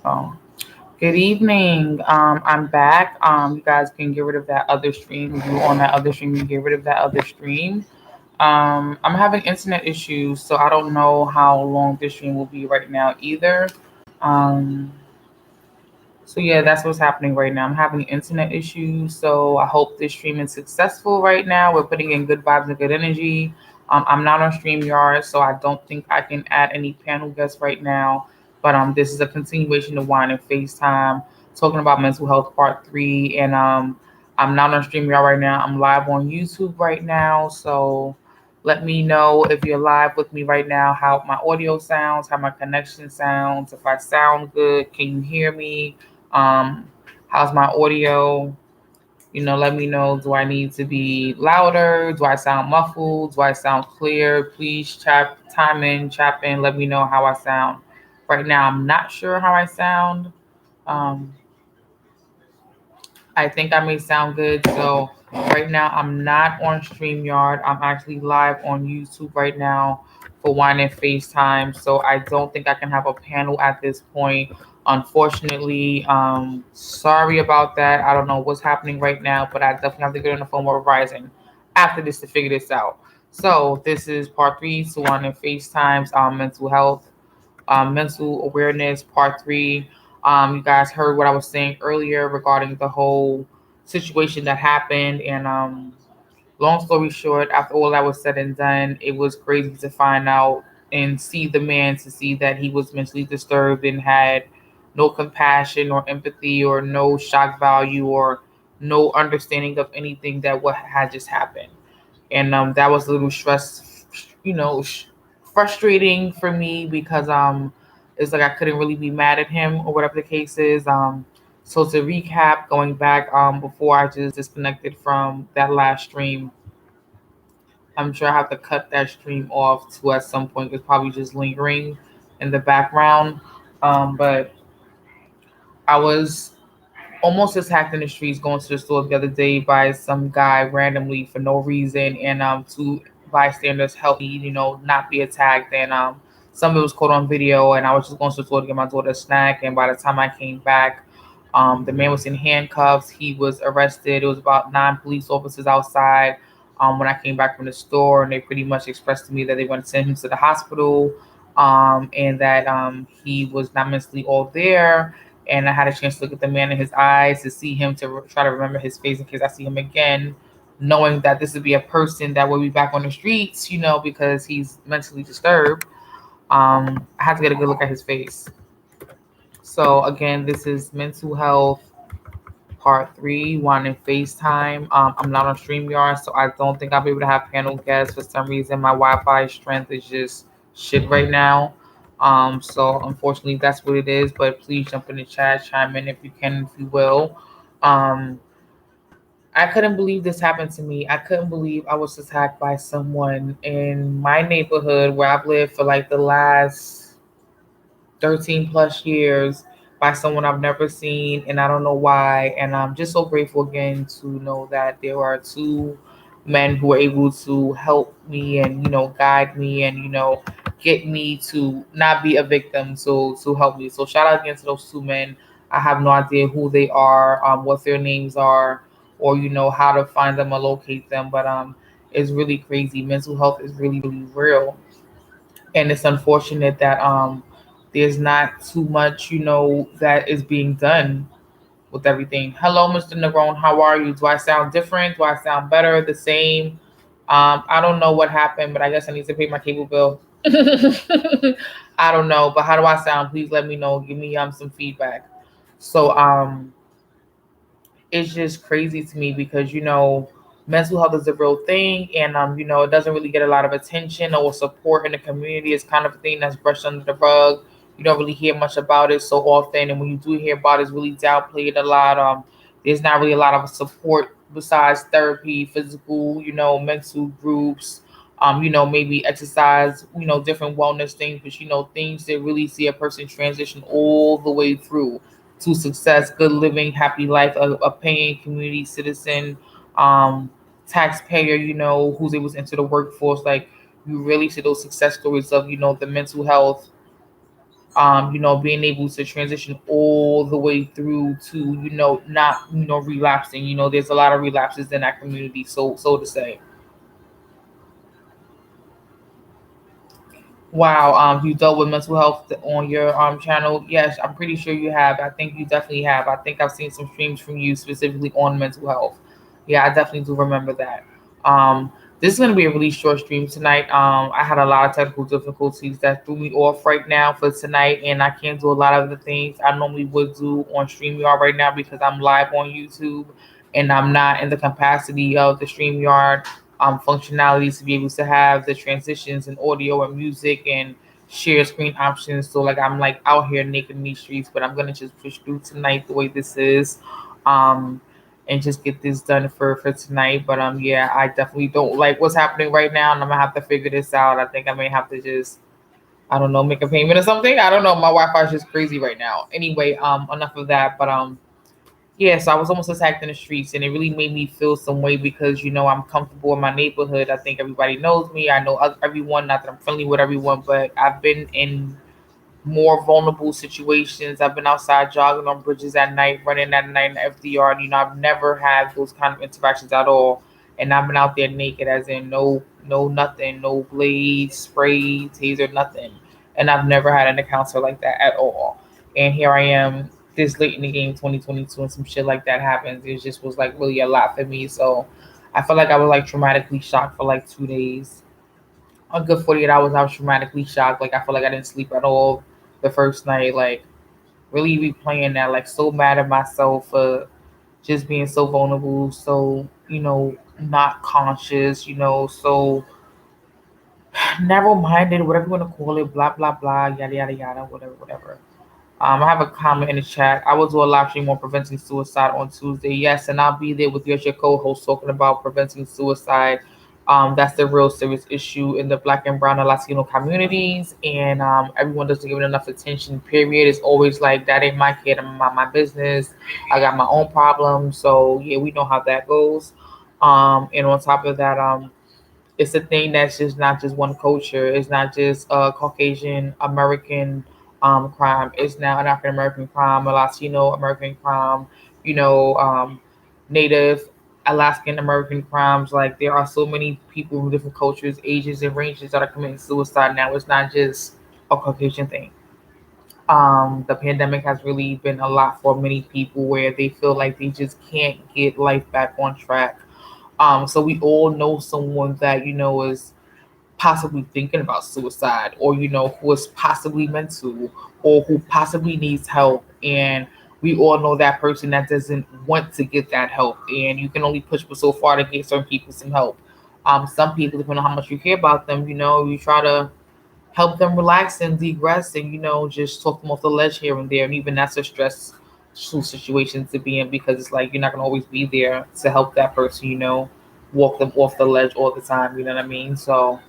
Oh, good evening. I'm back. You guys can get rid of that other stream. If you on that other stream, you get rid of that other stream. I'm having internet issues, so I don't know how long this stream will be right now either. Um, so yeah, that's what's happening right now. I'm having internet issues, so I hope this stream is successful right now. We're putting in good vibes and good energy. I'm not on StreamYard, so I don't think I can add any panel guests right now. But this is a continuation of Wine and FaceTime, talking about mental health part three. And I'm not on StreamYard right now. I'm live on YouTube right now, so let me know if you're live with me right now, how my audio sounds, how my connection sounds, if I sound good, can you hear me? Um, how's my audio? Let me know. Do I need to be louder? Do I sound muffled? Do I sound clear? Please chap in. Let me know how I sound. Right now, I'm not sure how I sound. Um, I think I may sound good. So right now I'm not on StreamYard. I'm actually live on YouTube right now for Wine and FaceTime. So I don't think I can have a panel at this point. Unfortunately, sorry about that. I don't know what's happening right now, but I definitely have to get on the phone with Verizon after this to figure this out. So this is part three to Wine and FaceTime's mental health, mental awareness, part three. You guys heard what I was saying earlier regarding the whole situation that happened. And long story short, after all that was said and done, it was crazy to find out and see the man, to see that he was mentally disturbed and had no compassion or empathy or no shock value or no understanding of anything that what had just happened. And that was a little you know, sh- frustrating for me because it's like I couldn't really be mad at him or whatever the case is. So to recap, going back before I just disconnected from that last stream, I'm sure I have to cut that stream off to at some point. It's probably just lingering in the background. But I was almost attacked in the streets going to the store the other day by some guy randomly for no reason, and two bystanders helped me, not be attacked. And some of it was caught on video, and I was just going to the store to get my daughter a snack, and by the time I came back, the man was in handcuffs. He was arrested. It was about 9 police officers outside. When I came back from the store, and they pretty much expressed to me that they want to send him to the hospital, and that he was not mentally all there. And I had a chance to look at the man in his eyes, to see him, to try to remember his face in case I see him again, knowing that this would be a person that will be back on the streets, because he's mentally disturbed. I had to get a good look at his face. So again, this is mental health part three, one in FaceTime. I'm not on StreamYard, so I don't think I'll be able to have panel guests. For some reason, my Wi-Fi strength is just shit right now. So unfortunately, that's what it is. But please jump in the chat, chime in if you can, if you will. Um, I couldn't believe this happened to me. I couldn't believe I was attacked by someone in my neighborhood where I've lived for like the last 13 plus years, by someone I've never seen, and I don't know why. And I'm just so grateful again to know that there are two men who are able to help me and, guide me and, get me to not be a victim, to help me. So shout out again to those two men. I have no idea who they are, what their names are, or, how to find them or locate them. But it's really crazy. Mental health is really, really real, and it's unfortunate that there's not too much, that is being done with everything. Hello, Mr. Negron, how are you? Do I sound different? Do I sound better? The same? I don't know what happened, but I guess I need to pay my cable bill. I don't know, but how do I sound? Please let me know. Give me some feedback. So it's just crazy to me because mental health is a real thing, and it doesn't really get a lot of attention or support in the community. It's kind of a thing that's brushed under the rug. You don't really hear much about it so often, and when you do hear about it, it's really downplayed a lot. There's not really a lot of support besides therapy, physical, mental groups, maybe exercise, different wellness things, but things that really see a person transition all the way through to success, good living, happy life, a paying community citizen, um, taxpayer, who's able to enter the workforce. Like, you really see those success stories of, the mental health Being able to transition all the way through to, not, relapsing. There's a lot of relapses in that community, so to say. Wow, you dealt with mental health on your channel? Yes, I'm pretty sure you have. I think you definitely have. I think I've seen some streams from you specifically on mental health. Yeah, I definitely do remember that. Um, this is gonna be a really short stream tonight. I had a lot of technical difficulties that threw me off right now for tonight, and I can't do a lot of the things I normally would do on StreamYard right now because I'm live on YouTube and I'm not in the capacity of the StreamYard functionalities to be able to have the transitions and audio and music and share screen options. So like I'm like out here naked in these streets, but I'm gonna just push through tonight the way this is, um, and just get this done for tonight. But yeah, I definitely don't like what's happening right now, and I'm gonna have to figure this out. I think I may have to just, I don't know, make a payment or something. I don't know. My Wi-Fi is just crazy right now. Anyway, enough of that. But yeah, so I was almost attacked in the streets, and it really made me feel some way because I'm comfortable in my neighborhood. I think everybody knows me. I know everyone. Not that I'm friendly with everyone, but I've been in more vulnerable situations. I've been outside jogging on bridges at night, running at night in the FDR. I've never had those kind of interactions at all. And I've been out there naked, as in no nothing, no blades, spray, taser, nothing. And I've never had an encounter like that at all. And here I am, this late in the game, 2022, and some shit like that happens. It just was like really a lot for me. So I felt like I was like traumatically shocked for like 2 days. A good 48 hours, I was traumatically shocked. Like I felt like I didn't sleep at all the first night. Like really replaying that. Like so mad at myself for just being so vulnerable, so not conscious. So narrow minded, whatever you want to call it. Blah blah blah. Yada yada yada. Whatever whatever. I have a comment in the chat. I will do a live stream on preventing suicide on Tuesday. Yes, and I'll be there with your co-host talking about preventing suicide. That's the real serious issue in the Black and Brown and Latino communities, and everyone doesn't give it enough attention. Period. It's always like that ain't my kid. I'm my business. I got my own problems. So yeah, we know how that goes. And on top of that, it's a thing that's just not just one culture. It's not just a Caucasian American crime. It's now an African American crime, a Latino American crime, you know, um, Native Alaskan American crimes. Like there are so many people from different cultures, ages, and ranges that are committing suicide now. It's not just a Caucasian thing. The pandemic has really been a lot for many people where they feel like they just can't get life back on track. So we all know someone that is possibly thinking about suicide, or who is possibly meant to, or who possibly needs help, and we all know that person that doesn't want to get that help, and you can only push for so far to get certain people some help. Some people, depending on how much you care about them, you try to help them relax and degress, and just talk them off the ledge here and there, and even that's a stressful situation to be in because it's like you're not going to always be there to help that person, walk them off the ledge all the time, you know what I mean? So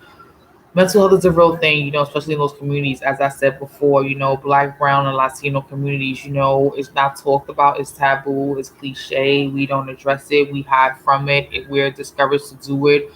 mental health is a real thing, especially in those communities. As I said before, Black, Brown, and Latino communities, it's not talked about, it's taboo, it's cliche. We don't address it, we hide from it, we're discouraged to do it.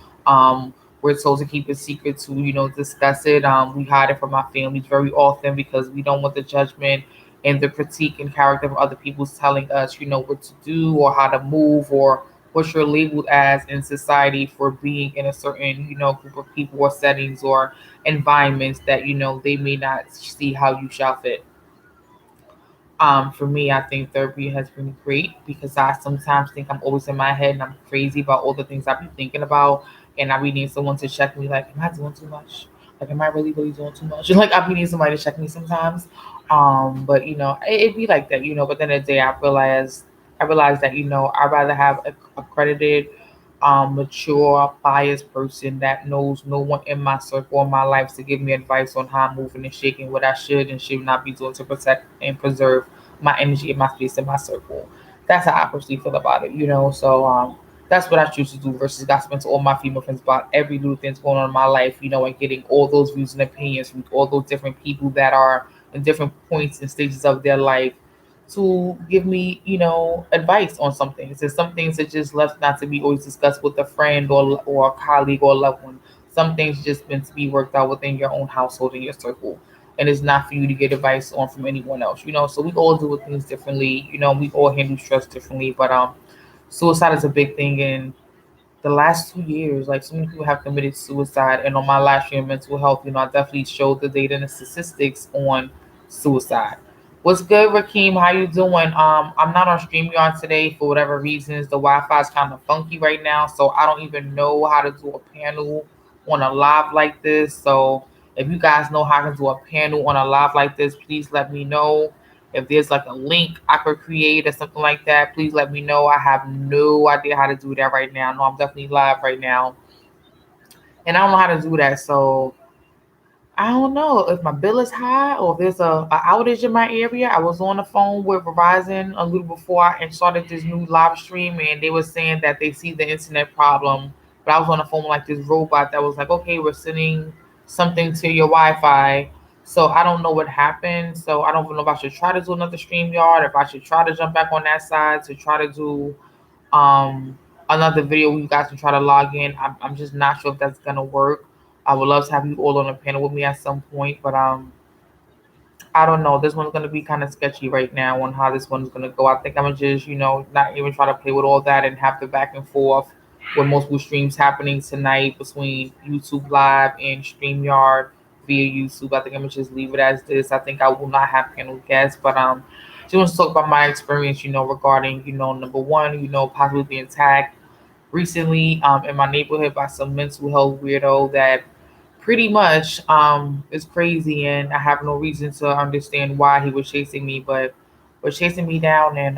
We're told to keep it secret to, discuss it. We hide it from our families very often because we don't want the judgment and the critique and character of other people telling us, what to do or how to move or what you're labeled as in society for being in a certain group of people or settings or environments that they may not see how you shall fit. For me, I think therapy has been great because I sometimes think I'm always in my head and I'm crazy about all the things I've been thinking about, and I really need someone to check me. Like, am I doing too much? Like, am I really, really doing too much? Like, I really need somebody to check me sometimes. But it be like that, But then the day I realized that I'd rather have a accredited, mature, biased person that knows no one in my circle or my life to give me advice on how I'm moving and shaking, what I should and should not be doing to protect and preserve my energy and my space in my circle. That's how I personally feel about it. So that's what I choose to do versus gossiping to all my female friends about every little thing that's going on in my life, and getting all those views and opinions from all those different people that are in different points and stages of their life to give me, advice on some things. And some things are just left not to be always discussed with a friend or a colleague or a loved one. Some things just meant to be worked out within your own household and your circle. and it's not for you to get advice on from anyone else. So we all do things differently. We all handle stress differently, but suicide is a big thing, and the last 2 years, like so many people have committed suicide. And on my last year of mental health, I definitely showed the data and the statistics on suicide. What's good, Rakeem? How you doing? I'm not on StreamYard today for whatever reasons. The Wi-Fi is kind of funky right now, so I don't even know how to do a panel on a live like this. So if you guys know how to do a panel on a live like this, please let me know. If there's like a link I could create or something like that, please let me know. I have no idea how to do that right now. No, I'm definitely live right now, and I don't know how to do that. So I don't know if my bill is high or if there's a outage in my area. I was on the phone with Verizon a little before I started this new live stream, and they were saying that they see the internet problem. But I was on the phone with like this robot that was like, "Okay, we're sending something to your Wi-Fi." So I don't know what happened. So I don't know if I should try to do another stream yard, if I should try to jump back on that side to try to do um another video where you guys can try to log in. I'm just not sure if that's gonna work. I would love to have you all on a panel with me at some point, but I don't know. This one's gonna be kind of sketchy right now on how this one's gonna go. I think I'm gonna just not even try to play with all that and have the back and forth with multiple streams happening tonight between YouTube Live and StreamYard via YouTube. I think I'm gonna just leave it as this. I think I will not have panel guests, but just want to talk about my experience, regarding number one, possibly being tagged recently in my neighborhood by some mental health weirdo that pretty much is crazy, and I have no reason to understand why he was chasing me, but was chasing me down and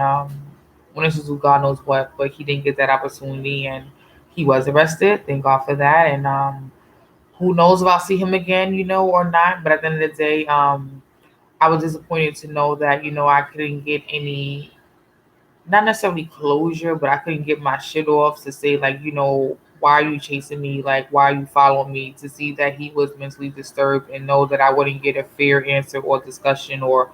wanted to do God knows what, but he didn't get that opportunity, and he was arrested. Thank God for that. And who knows if I'll see him again, or not. But at the end of the day, I was disappointed to know that I couldn't get any, not necessarily closure, but I couldn't get my shit off to say, like, why are you chasing me? Like, why are you following me? To see that he was mentally disturbed and know that I wouldn't get a fair answer or discussion or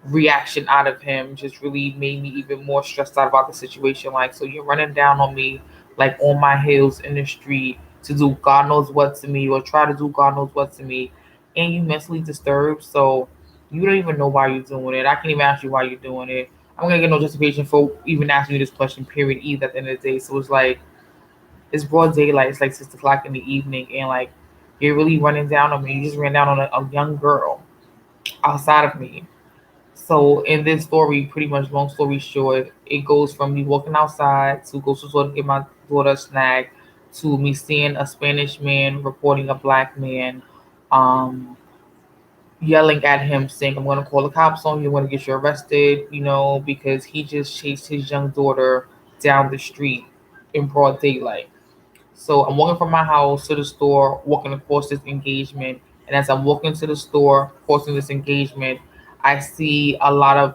reaction out of him just really made me even more stressed out about the situation. Like, so you're running down on me, like on my heels in the street to do God knows what to me or try to do God knows what to me, and you mentally disturbed. So you don't even know why you're doing it. I can't even ask you why you're doing it. I'm gonna get no justification for even asking you this question, period, either at the end of the day. So it's like it's broad daylight, it's like 6 o'clock in the evening, and like you're really running down on me. You just ran down on a young girl outside of me. So in this story, pretty much long story short, it goes from me walking outside to go to the store to get my daughter a snack to me seeing a Spanish man reporting a black man, um, yelling at him saying, "I'm gonna call the cops on you, I'm gonna get you arrested," because he just chased his young daughter down the street in broad daylight. So I'm walking from my house to the store, walking across this engagement. And as I'm walking to the store, crossing this engagement, I see a lot of,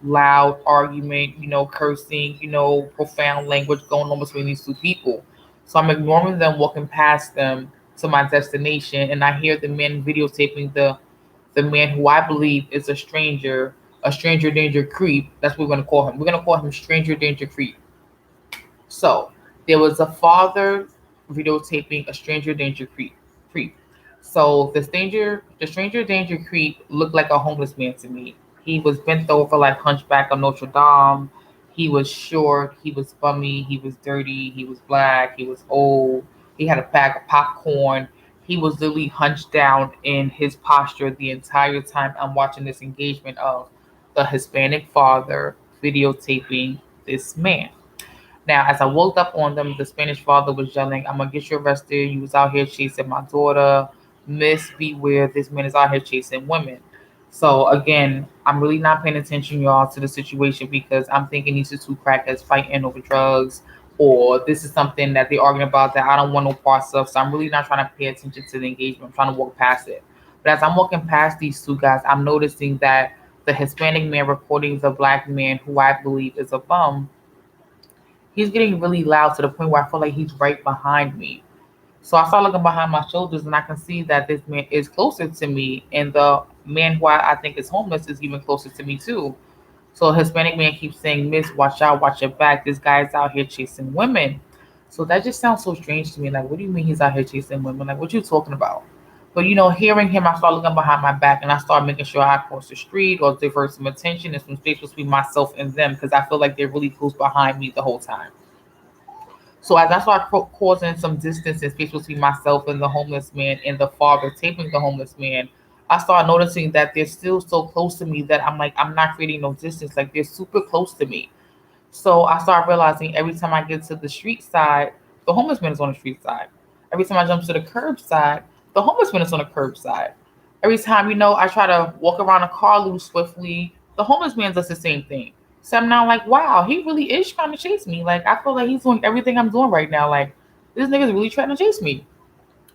loud argument, cursing, profound language going on between these two people. So I'm ignoring them, walking past them to my destination, and I hear the man videotaping the man who I believe is a stranger danger creep. That's what we're gonna call him. We're gonna call him stranger danger creep. So there was a father videotaping a stranger danger creep. So the stranger danger creep looked like a homeless man to me. He was bent over like Hunchback of Notre Dame. He was short. He was bummy. He was dirty. He was black. He was old. He had a bag of popcorn. He was literally hunched down in his posture the entire time I'm watching this engagement of the Hispanic father videotaping this man. Now, as I walked up on them, the Spanish father was yelling, "I'm gonna get you arrested. You was out here chasing my daughter. Miss, beware. This man is out here chasing women." So again, I'm really not paying attention, y'all, to the situation because I'm thinking these are two crackheads fighting over drugs, or this is something that they're arguing about that I don't want no parts of. So I'm really not trying to pay attention to the engagement. I'm trying to walk past it. But as I'm walking past these two guys, I'm noticing that the Hispanic man reporting the black man, who I believe is a bum, he's getting really loud to the point where I feel like he's right behind me. So I start looking behind my shoulders and I can see that this man is closer to me, and the man who I think is homeless is even closer to me too. So a Hispanic man keeps saying, "Miss, watch out, watch your back. This guy's out here chasing women." So that just sounds so strange to me. Like, what do you mean he's out here chasing women? Like, what you talking about? But hearing him, I started looking behind my back and I started making sure I crossed the street or divert some attention and some space between myself and them because I feel like they're really close behind me the whole time. So as I started causing some distance and space between myself and the homeless man and the father taping the homeless man, I started noticing that they're still so close to me that I'm like, I'm not creating no distance. Like they're super close to me. So I started realizing every time I get to the street side, the homeless man is on the street side. Every time I jump to the curb side, the homeless man is on the curb side. Every time, I try to walk around a car loop swiftly, the homeless man does the same thing. So I'm now like, wow, he really is trying to chase me. Like, I feel like he's doing everything I'm doing right now. Like, this nigga's really trying to chase me.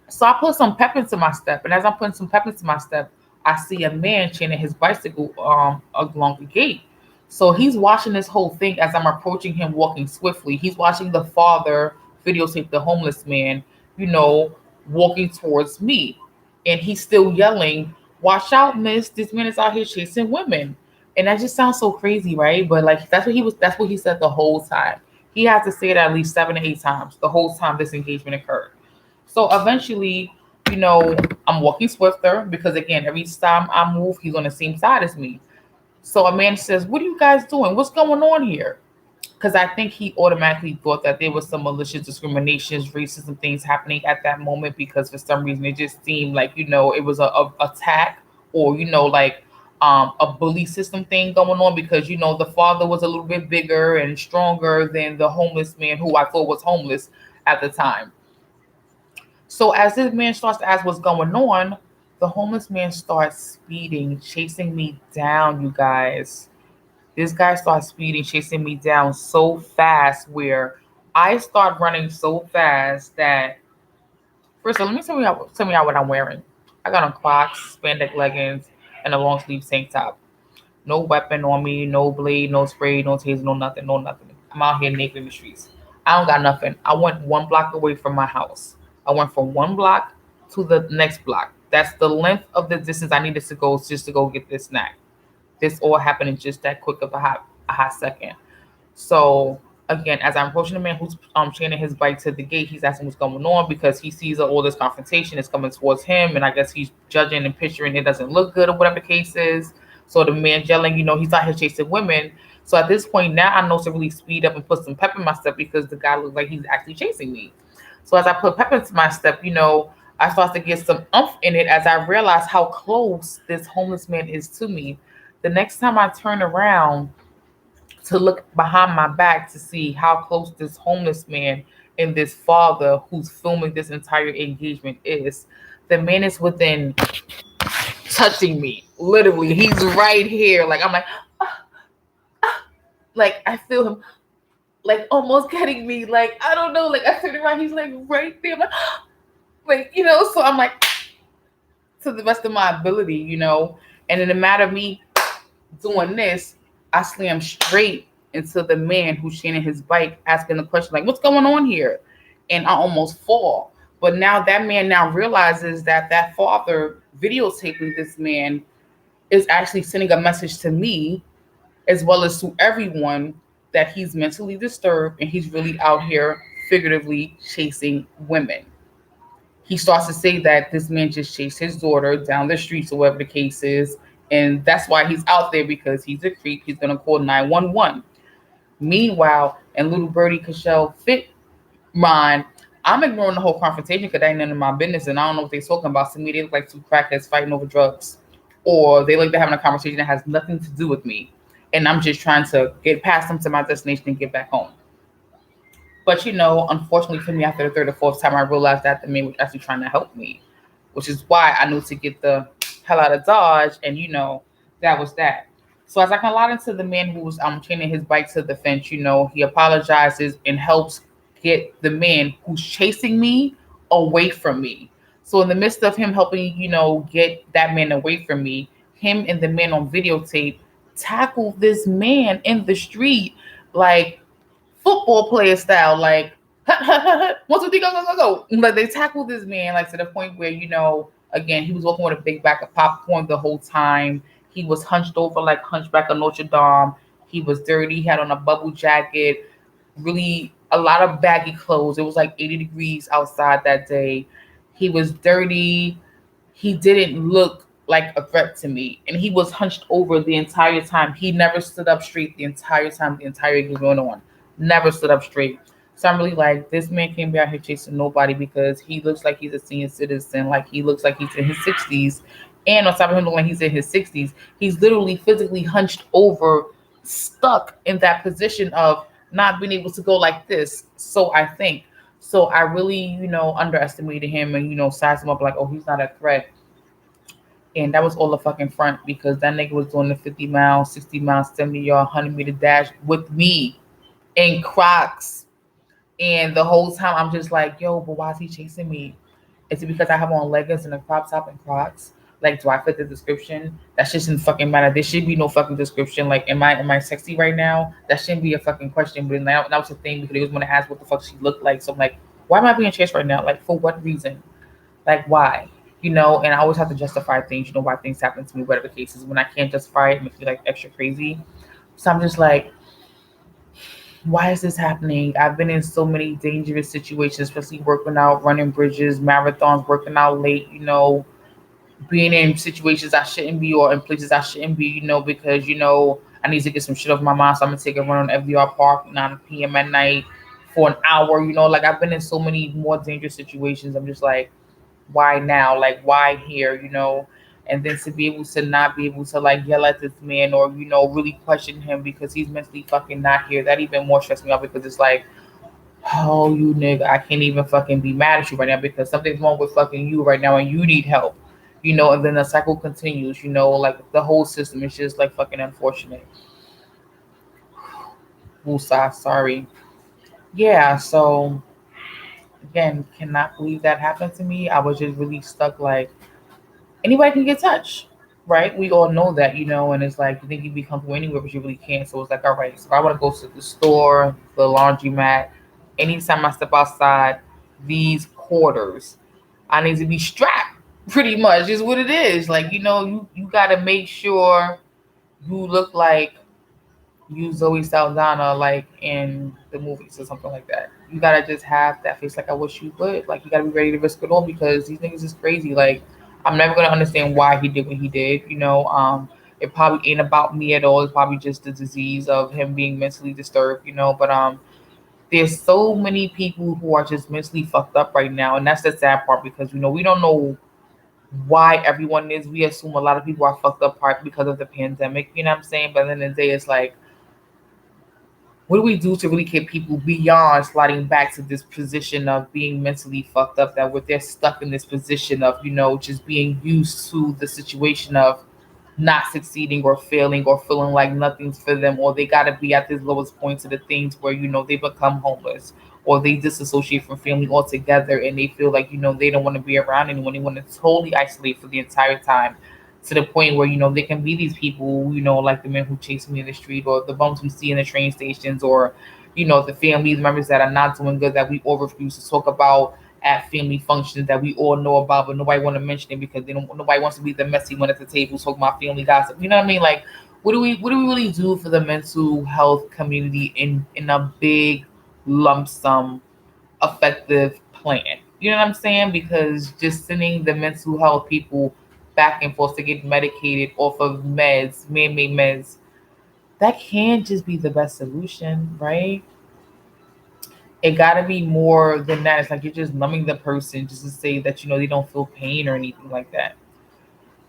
So I put some pep into my step, and as I'm putting some pep into my step, I see a man chaining his bicycle along the gate. So he's watching this whole thing as I'm approaching him walking swiftly. He's watching the father videotape the homeless man, you know, walking towards me. And he's still yelling, "Watch out, miss. This man is out here chasing women." And that just sounds so crazy, right? But like that's what he said the whole time. He had to say it at least 7 to 8 times the whole time this engagement occurred. So eventually, you know, I'm walking swifter because again, every time I move, he's on the same side as me. So a man says, "What are you guys doing? What's going on here?" Because I think he automatically thought that there was some malicious discriminations, racism things happening at that moment because for some reason it just seemed like, it was a attack or, like a bully system thing going on because, the father was a little bit bigger and stronger than the homeless man who I thought was homeless at the time. So as this man starts to ask what's going on, the homeless man starts speeding, chasing me down, you guys. This guy starts speeding, chasing me down so fast where I start running so fast that first of all, let me tell me out what I'm wearing. I got on Crocs, spandex leggings, and a long sleeve tank top. No weapon on me, no blade, no spray, no taser, no nothing, no nothing. I'm out here naked in the streets. I don't got nothing. I went 1 block away from my house. I went from 1 block to the next block. That's the length of the distance I needed to go just to go get this snack. This all happened in just that quick of a hot second. So again, as I'm approaching the man who's chaining his bike to the gate, he's asking what's going on because he sees that all this confrontation is coming towards him, and I guess he's judging and picturing it doesn't look good or whatever the case is. So the man yelling, he's out here chasing women. So at this point now, I know to really speed up and put some pep in my step because the guy looks like he's actually chasing me. So as I put pep into my step, I start to get some umph in it as I realize how close this homeless man is to me. The next time I turn around to look behind my back to see how close this homeless man and this father who's filming this entire engagement is, the man is within touching me. Literally, he's right here. Like I'm like I feel him like almost getting me. Like I don't know. Like I turn around, he's like right there. I'm so I'm like to the best of my ability. And in a matter of me doing this, I slam straight into the man who's chaining his bike, asking the question like, "What's going on here?" And I almost fall. But now that man now realizes that father videotaping this man is actually sending a message to me as well as to everyone that he's mentally disturbed and he's really out here figuratively chasing women. He starts to say that this man just chased his daughter down the streets or whatever the case is. And that's why he's out there because he's a creep. He's going to call 911. Meanwhile, and little birdie Cashel fit mine, I'm ignoring the whole confrontation because that ain't none of my business. And I don't know what they're talking about. To me, they look like two crackheads fighting over drugs. Or they look like they're having a conversation that has nothing to do with me. And I'm just trying to get past them to my destination and get back home. But unfortunately for me, after the third or fourth time, I realized that the man was actually trying to help me, which is why I knew to get the hell out of Dodge. And that was that. So as I collide into the man who was chaining his bike to the fence, he apologizes and helps get the man who's chasing me away from me. So in the midst of him helping, get that man away from me, him and the man on videotape tackle this man in the street like football player style, like 1, 2, 3, go, go, go, go. But they tackled this man like to the point where, again, he was walking with a big bag of popcorn the whole time. He was hunched over like Hunchback of Notre Dame. He was dirty. He had on a bubble jacket, really a lot of baggy clothes. It was like 80 degrees outside that day. He was dirty. he didn't look like a threat to me. And he was hunched over the entire time. He never stood up straight the entire time, the entire game going on. Never stood up straight. So I'm really like, this man can't be out here chasing nobody because he looks like he's a senior citizen. Like he looks like he's in his 60s. And on top of him looking like he's in his 60s, he's literally physically hunched over, stuck in that position of not being able to go like this. So I think. So I really, underestimated him and, sized him up like, oh, he's not a threat. And that was all the fucking front because that nigga was doing the 50 miles, 60 miles, 70-yard, 100-meter dash with me in Crocs. And the whole time I'm just like, yo, but why is he chasing me? Is it because I have on leggings and a crop top and Crocs? Like, do I fit the description? That shit shouldn't fucking matter. There should be no fucking description. Like, am I sexy right now? That shouldn't be a fucking question. But now that was the thing because they was gonna ask what the fuck she looked like. So I'm like, why am I being chased right now? Like, for what reason? Like, why? And I always have to justify things, why things happen to me, whatever the case is. When I can't justify it, it makes me like extra crazy. So I'm just like, why is this happening? I've been in so many dangerous situations, especially working out, running bridges, marathons, working out late, being in situations I shouldn't be or in places I shouldn't be, because, I need to get some shit off my mind. So I'm going to take a run on FDR Park, 9 p.m. at night for an hour, like I've been in so many more dangerous situations. I'm just like, why now? Like, why here? And then to be able to not be able to like yell at this man or really question him because he's mentally fucking not here. That even more stressed me out because it's like, oh, you nigga, I can't even fucking be mad at you right now because something's wrong with fucking you right now and you need help. And then the cycle continues. Like the whole system is just like fucking unfortunate. Woosah, sorry. Yeah, so again, cannot believe that happened to me. I was just really stuck like anybody can get touched, right? We all know that, and it's like you think you be comfortable anywhere, but you really can't. So it's like, all right, so if I want to go to the store, the laundromat, anytime I step outside these quarters, I need to be strapped. Pretty much is what it is. Like, you got to make sure you look like you Zoe Saldana, like in the movies or something like that. You gotta just have that face like I wish you would. Like, you gotta be ready to risk it all because these niggas is crazy. Like, I'm never gonna understand why he did what he did. It probably ain't about me at all. It's probably just the disease of him being mentally disturbed. But there's so many people who are just mentally fucked up right now, and that's the sad part because we don't know why everyone is. We assume a lot of people are fucked up part because of the pandemic. You know what I'm saying? But at the end of the day, it's like, what do we do to really get people beyond sliding back to this position of being mentally fucked up, that they're stuck in this position of just being used to the situation of not succeeding or failing or feeling like nothing's for them, or they got to be at this lowest point to the things where they become homeless or they disassociate from family altogether and they feel like they don't want to be around anyone. They want to totally isolate for the entire time, to the point where they can be these people, like the men who chase me in the street or the bums we see in the train stations, or the family members that are not doing good that we all refuse to talk about at family functions that we all know about, but nobody want to mention it because they don't. Nobody wants to be the messy one at the table talking about family gossip. You know what I mean? Like, what do we really do for the mental health community in a big lump sum effective plan? You know what I'm saying? Because just sending the mental health people back and forth to get medicated off of meds, man-made meds, that can't just be the best solution, right? It gotta be more than that. It's like you're just numbing the person just to say that they don't feel pain or anything like that.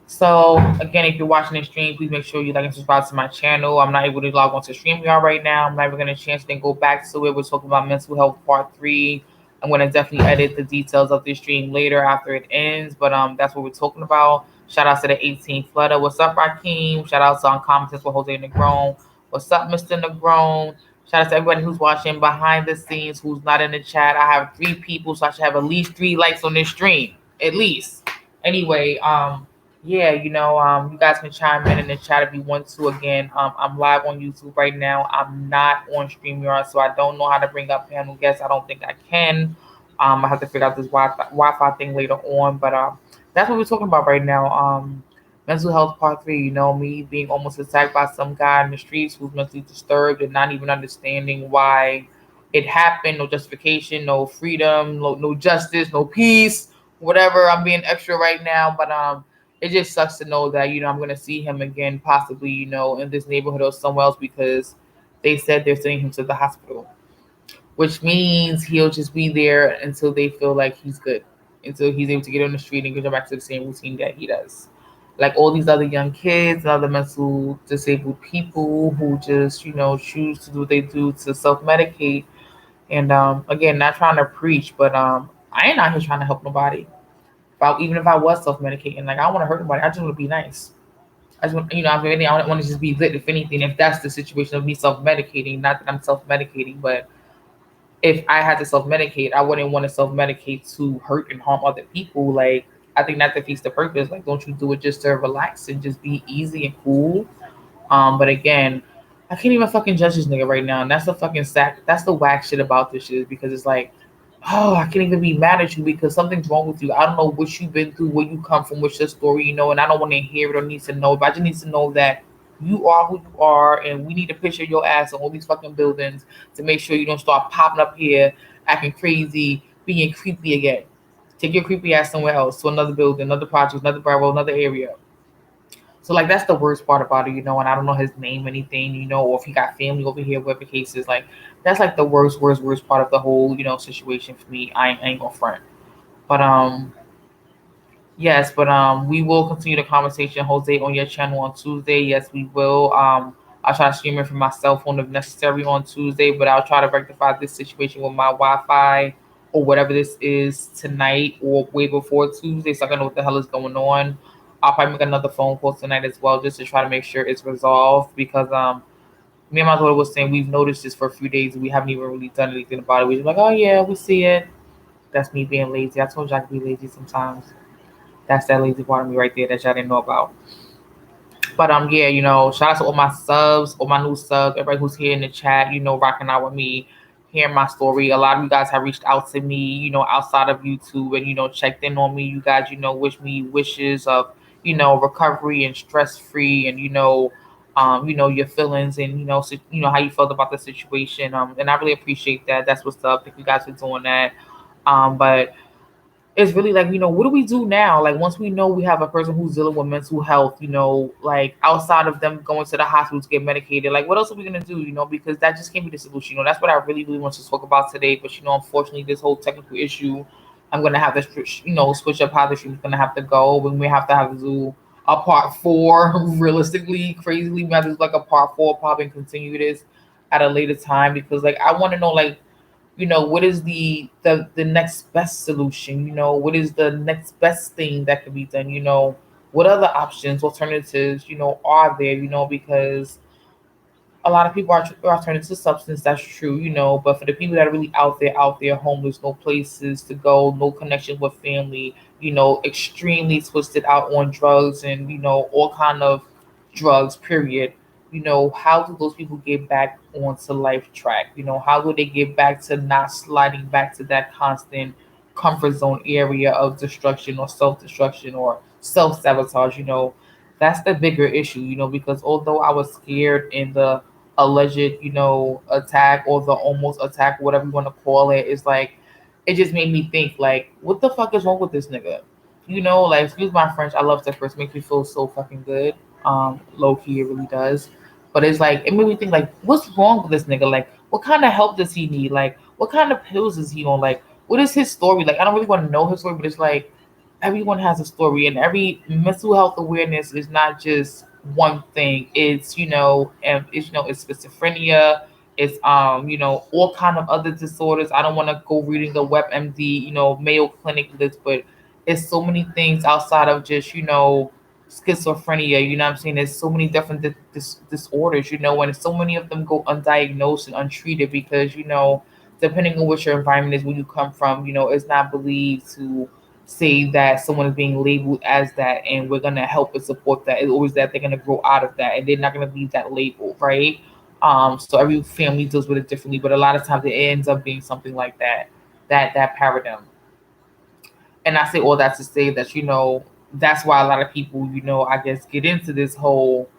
So again, if you're watching this stream, please make sure you like and subscribe to my channel. I'm not able to log on to StreamYard right now. I'm never gonna chance then go back to it. We're talking about mental health part 3. I'm gonna definitely edit the details of this stream later after it ends. But that's what we're talking about. Shout out to the 18th Flutter. What's up, Raheem? Shout out to Uncommon with Jose Negron. What's up, Mr. Negron? Shout out to everybody who's watching behind the scenes, who's not in the chat. I have 3 people, so I should have at least 3 likes on this stream. At least. Anyway, yeah, you guys can chime in the chat if you want to. Again, I'm live on YouTube right now. I'm not on StreamYard, so I don't know how to bring up panel guests. I don't think I can. I have to figure out this Wi-Fi thing later on. But that's what we're talking about right now. Mental health part 3. Me being almost attacked by some guy in the streets who's mentally disturbed and not even understanding why it happened. No justification, no freedom, no justice, no peace. whatever. I'm being extra right now, but it just sucks to know that I'm gonna see him again, possibly in this neighborhood or somewhere else because they said they're sending him to the hospital, which means he'll just be there until they feel like he's good, until he's able to get on the street and get back to the same routine that he does. Like all these other young kids and other mental disabled people who just choose to do what they do to self medicate. And again, not trying to preach, but I ain't out here trying to help nobody. Even if I was self medicating, like I don't want to hurt nobody. I just want to be nice. I just want, if anything, I want to just be lit. If anything, if that's the situation of me self medicating, not that I'm self medicating, but if I had to self medicate, I wouldn't want to self medicate to hurt and harm other people. Like I think that defeats the purpose. Like, don't you do it just to relax and just be easy and cool? But again, I can't even fucking judge this nigga right now. And that's the fucking sack. That's the whack shit about this shit because it's like, oh, I can't even be mad at you because something's wrong with you. I don't know what you've been through, where you come from, what's your story, and I don't want to hear it or need to know. But I just need to know that you are who you are, and we need to picture your ass on all these fucking buildings to make sure you don't start popping up here, acting crazy, being creepy again. Take your creepy ass somewhere else to another building, another project, another borough, another area. So like that's the worst part about it, and I don't know his name, anything, or if he got family over here, whatever the case is. Like that's like the worst part of the whole, situation for me. I ain't gonna front, but yes, but we will continue the conversation, Jose, on your channel on Tuesday. Yes, we will. I'll try to stream it from my cell phone if necessary on Tuesday, but I'll try to rectify this situation with my Wi-Fi or whatever this is tonight or way before Tuesday, so I can know what the hell is going on. I'll probably make another phone call tonight as well, just to try to make sure it's resolved because me and my daughter was saying we've noticed this for a few days and we haven't even really done anything about it. We're like, oh yeah, we see it. That's me being lazy. I told you I could be lazy sometimes. That's that lazy part of me right there that y'all didn't know about. But yeah, shout out to all my subs, all my new subs, everybody who's here in the chat, rocking out with me, hearing my story. A lot of you guys have reached out to me, outside of YouTube and checked in on me. You guys, wish me wishes of, recovery and stress free and your feelings and how you felt about the situation. And I really appreciate that. That's what's up. Thank you guys for doing that. But it's really like, what do we do now? Like, once we know we have a person who's dealing with mental health, like outside of them going to the hospital to get medicated, like, what else are we going to do, because that just can't be the solution. That's what I really, really want to talk about today. But, unfortunately, this whole technical issue, I'm going to have to, switch up how the stream's going to have to go. When we have to do a part four, realistically, crazily, we have to do like a part four, probably continue this at a later time because, like, I want to know, like, what is the next best solution, what is the next best thing that could be done, what other options, alternatives, are there, because a lot of people are turning to substance. That's true, but for the people that are really out there, homeless, no places to go, no connection with family, extremely twisted out on drugs and all kind of drugs. Period. How do those people get back onto life track? How do they get back to not sliding back to that constant comfort zone area of destruction or self destruction or self sabotage? That's the bigger issue. Because although I was scared in the alleged, attack or the almost attack, whatever you want to call it, is like it just made me think like, what the fuck is wrong with this nigga? Like excuse my French, I love that first makes me feel so fucking good. Low key it really does. But it's like it made me think like, what's wrong with this nigga? Like what kind of help does he need? Like what kind of pills is he on? Like what is his story? Like I don't really want to know his story, but it's like everyone has a story and every mental health awareness is not just one thing. It's and it's it's schizophrenia, it's all kind of other disorders. I don't want to go reading the WebMD, Mayo Clinic list, but it's so many things outside of just schizophrenia. What I'm saying? There's so many different disorders, and so many of them go undiagnosed and untreated because depending on what your environment is, where you come from, it's not believed to say that someone is being labeled as that and we're going to help and support that. It's always that they're going to grow out of that and they're not going to leave that label, right? So every family deals with it differently, but a lot of times it ends up being something like that paradigm. And I say all that to say that that's why a lot of people I guess get into this whole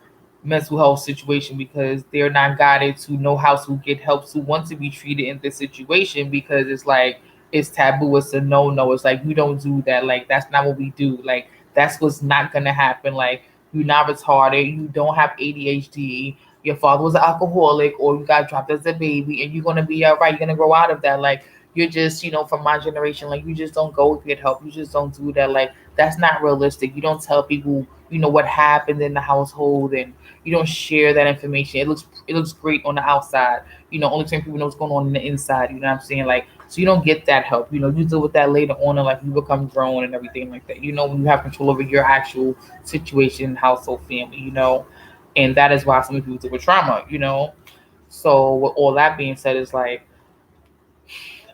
mental health situation because they're not guided to know how to get help to want to be treated in this situation because it's like it's taboo. It's a no. It's like we don't do that. Like that's not what we do. Like that's what's not gonna happen. Like you're not retarded. You don't have ADHD. Your father was an alcoholic, or you got dropped as a baby, and you're gonna be all right. You're gonna grow out of that. Like you're just, from my generation, like you just don't go get help. You just don't do that. Like that's not realistic. You don't tell people, what happened in the household, and you don't share that information. It looks great on the outside. Only certain people know what's going on in the inside. You know what I'm saying? Like so you don't get that help. You deal with that later on, and like you become grown and everything like that. When you have control over your actual situation, household, family. And that is why some people deal with trauma. So with all that being said, is like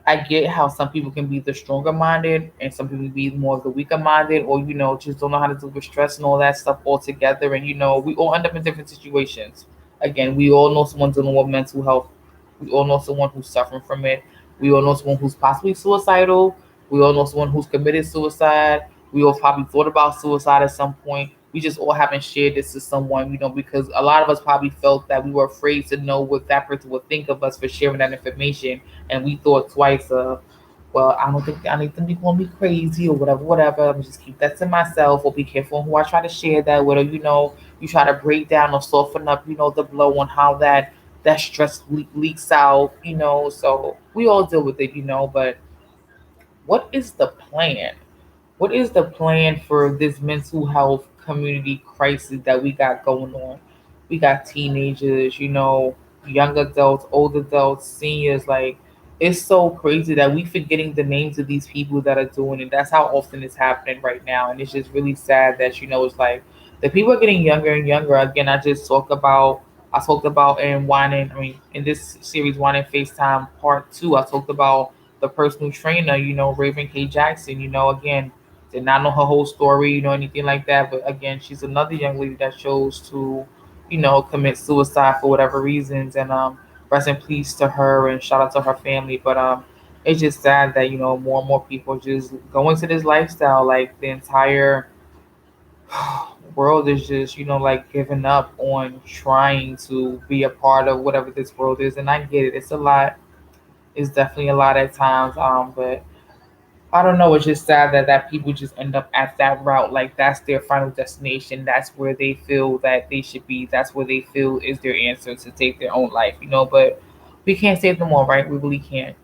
I get how some people can be the stronger minded and some people be more of the weaker minded, or just don't know how to deal with stress and all that stuff altogether. And we all end up in different situations. Again, we all know someone dealing with mental health. We all know someone who's suffering from it. We all know someone who's possibly suicidal. We all know someone who's committed suicide. We all probably thought about suicide at some point. We just all haven't shared this to someone, because a lot of us probably felt that we were afraid to know what that person would think of us for sharing that information, and we thought twice of, well, I don't think I need them to call me crazy or whatever, whatever. Let me just keep that to myself, or be careful who I try to share that with, or you try to break down or soften up, the blow on how that stress leaks out, So we all deal with it, but what is the plan? What is the plan for this mental health community crisis that we got going on? We got teenagers, young adults, old adults, seniors. Like, it's so crazy that we forgetting the names of these people that are doing it. That's how often it's happening right now, and it's just really sad that it's like the people are getting younger and younger. Again, I talked about in in this series, Wine and FaceTime Part 2, I talked about the personal trainer, Raven K. Jackson. Again, did not know her whole story, anything like that. But again, she's another young lady that chose to, commit suicide for whatever reasons. And rest in peace to her and shout out to her family. But it's just sad that more and more people just go into this lifestyle. Like the entire world is just like giving up on trying to be a part of whatever this world is. And I get it. It's a lot. It's definitely a lot at times. But I don't know. It's just sad that people just end up at that route. Like that's their final destination. That's where they feel that they should be. That's where they feel is their answer to take their own life. But we can't save them all, right? We really can't.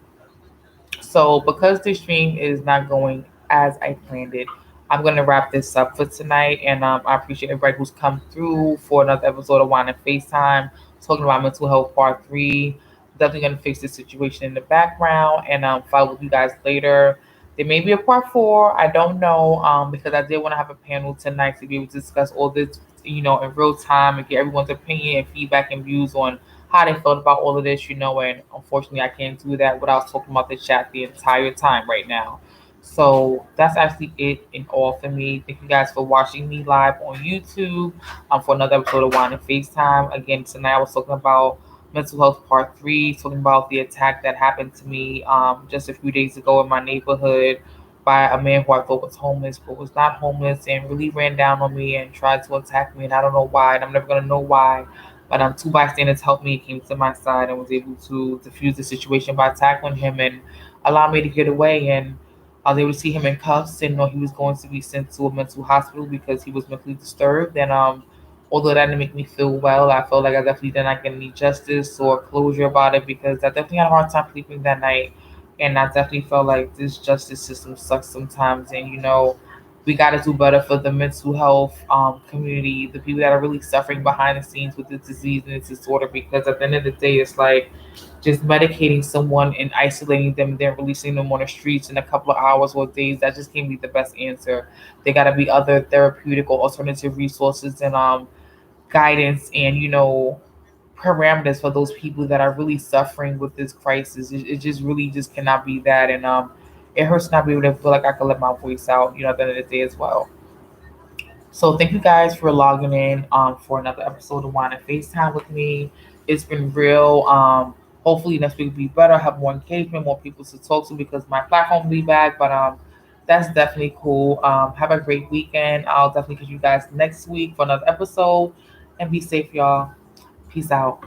So because the stream is not going as I planned it, I'm gonna wrap this up for tonight. And I appreciate everybody who's come through for another episode of Wine and FaceTime, talking about mental health part 3. Definitely gonna fix the situation in the background and follow with you guys later. There may be a part 4. I don't know, because I did want to have a panel tonight to be able to discuss all this, in real time and get everyone's opinion and feedback and views on how they felt about all of this, and unfortunately I can't do that without talking about the chat the entire time right now. So that's actually it in all for me. Thank you guys for watching me live on YouTube for another episode of Wine and FaceTime. Again, tonight I was talking about mental health part 3, talking about the attack that happened to me just a few days ago in my neighborhood by a man who I thought was homeless but was not homeless, and really ran down on me and tried to attack me, and I don't know why, and I'm never gonna know why. But 2 bystanders helped me, came to my side, and was able to diffuse the situation by tackling him and allow me to get away. And I was able to see him in cuffs and know he was going to be sent to a mental hospital because he was mentally disturbed. And although that didn't make me feel well, I felt like I definitely did not get any justice or closure about it, because I definitely had a hard time sleeping that night. And I definitely felt like this justice system sucks sometimes. And we got to do better for the mental health community, the people that are really suffering behind the scenes with this disease and this disorder. Because at the end of the day, it's like just medicating someone and isolating them, then releasing them on the streets in a couple of hours or days. That just can't be the best answer. There got to be other therapeutic or alternative resources and guidance and parameters for those people that are really suffering with this crisis. It just really just cannot be that. And it hurts not be able to feel like I can let my voice out, at the end of the day as well. So thank you guys for logging in for another episode of Wine and FaceTime with me. It's been real. Hopefully next week will be better. Have more engagement, more people to talk to because my platform will be back. But that's definitely cool. Have a great weekend. I'll definitely catch you guys next week for another episode. And be safe, y'all. Peace out.